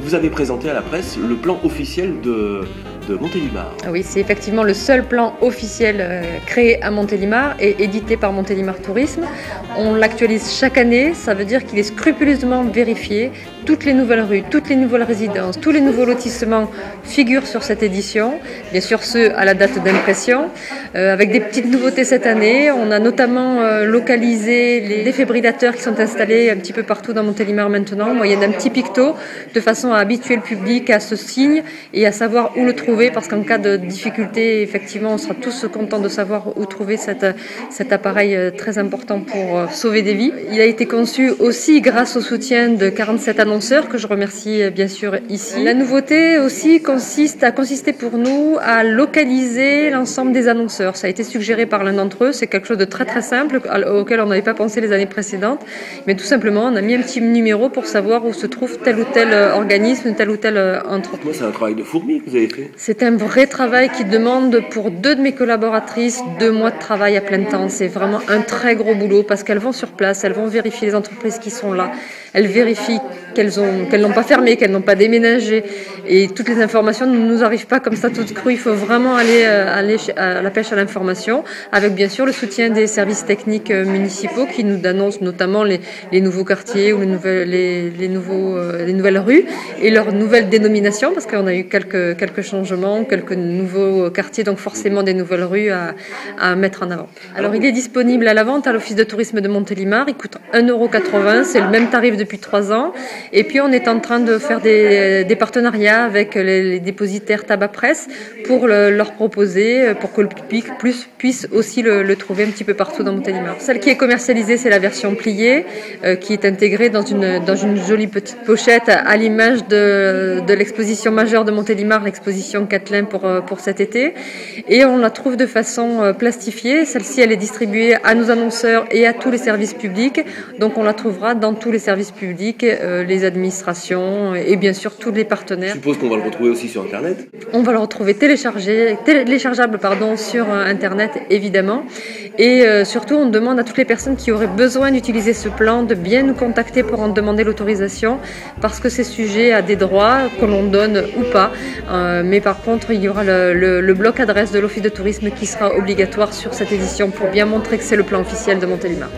vous avez présenté à la presse le plan officiel de Montélimar. Oui, c'est effectivement le seul plan officiel créé à Montélimar et édité par Montélimar Tourisme. On l'actualise chaque année, ça veut dire qu'il est scrupuleusement vérifié. Toutes les nouvelles rues, toutes les nouvelles résidences, tous les nouveaux lotissements figurent sur cette édition, bien sûr ceux à la date d'impression, avec des petites nouveautés cette année. On a notamment localisé les défibrillateurs qui sont installés un petit peu partout dans Montélimar maintenant, moyennant un petit picto, de façon à habituer le public à ce signe et à savoir où le trouver, parce qu'en cas de difficulté, effectivement, on sera tous contents de savoir où trouver cet appareil très important pour sauver des vies. Il a été conçu aussi grâce au soutien de 47 annonceurs que je remercie bien sûr ici. La nouveauté aussi a consisté pour nous à localiser l'ensemble des annonceurs. Ça a été suggéré par l'un d'entre eux, c'est quelque chose de très très simple auquel on n'avait pas pensé les années précédentes, mais tout simplement on a mis un petit numéro pour savoir où se trouve tel ou tel organisme, telle ou telle entreprise. Moi, c'est un travail de fourmi que vous avez fait. C'est un vrai travail qui demande pour 2 de mes collaboratrices 2 mois de travail à plein temps. C'est vraiment un très gros boulot parce qu'elles vont sur place, elles vont vérifier les entreprises qui sont là, elles vérifient qu'elles n'ont pas fermé, qu'elles n'ont pas déménagé, et toutes les informations ne nous arrivent pas comme ça toutes crues. Il faut vraiment aller à la pêche à l'information, avec bien sûr le soutien des services techniques municipaux qui nous annoncent notamment les nouveaux quartiers ou les nouvelles rues et leurs nouvelles dénominations, parce qu'on a eu quelques changements, quelques nouveaux quartiers, donc forcément des nouvelles rues à mettre en avant. Alors il est disponible à la vente à l'Office de tourisme de Montélimar, il coûte 1,80 €, c'est le même tarif depuis 3 ans. Et puis on est en train de faire des partenariats avec les dépositaires tabac presse pour leur proposer, pour que le public puisse aussi le trouver un petit peu partout dans Montélimar. Celle qui est commercialisée, c'est la version pliée, qui est intégrée dans une jolie petite pochette à l'image de l'exposition majeure de Montélimar, l'exposition Catelin pour cet été. Et on la trouve de façon plastifiée. Celle-ci, elle est distribuée à nos annonceurs et à tous les services publics. Donc on la trouvera dans tous les services publics, les administrations et bien sûr tous les partenaires. Je suppose qu'on va le retrouver aussi sur Internet. On va le retrouver téléchargeable sur Internet évidemment. Et surtout on demande à toutes les personnes qui auraient besoin d'utiliser ce plan de bien nous contacter pour en demander l'autorisation, parce que c'est sujet à des droits que l'on donne ou pas. Mais par contre il y aura le bloc adresse de l'Office de tourisme qui sera obligatoire sur cette édition pour bien montrer que c'est le plan officiel de Montélimar.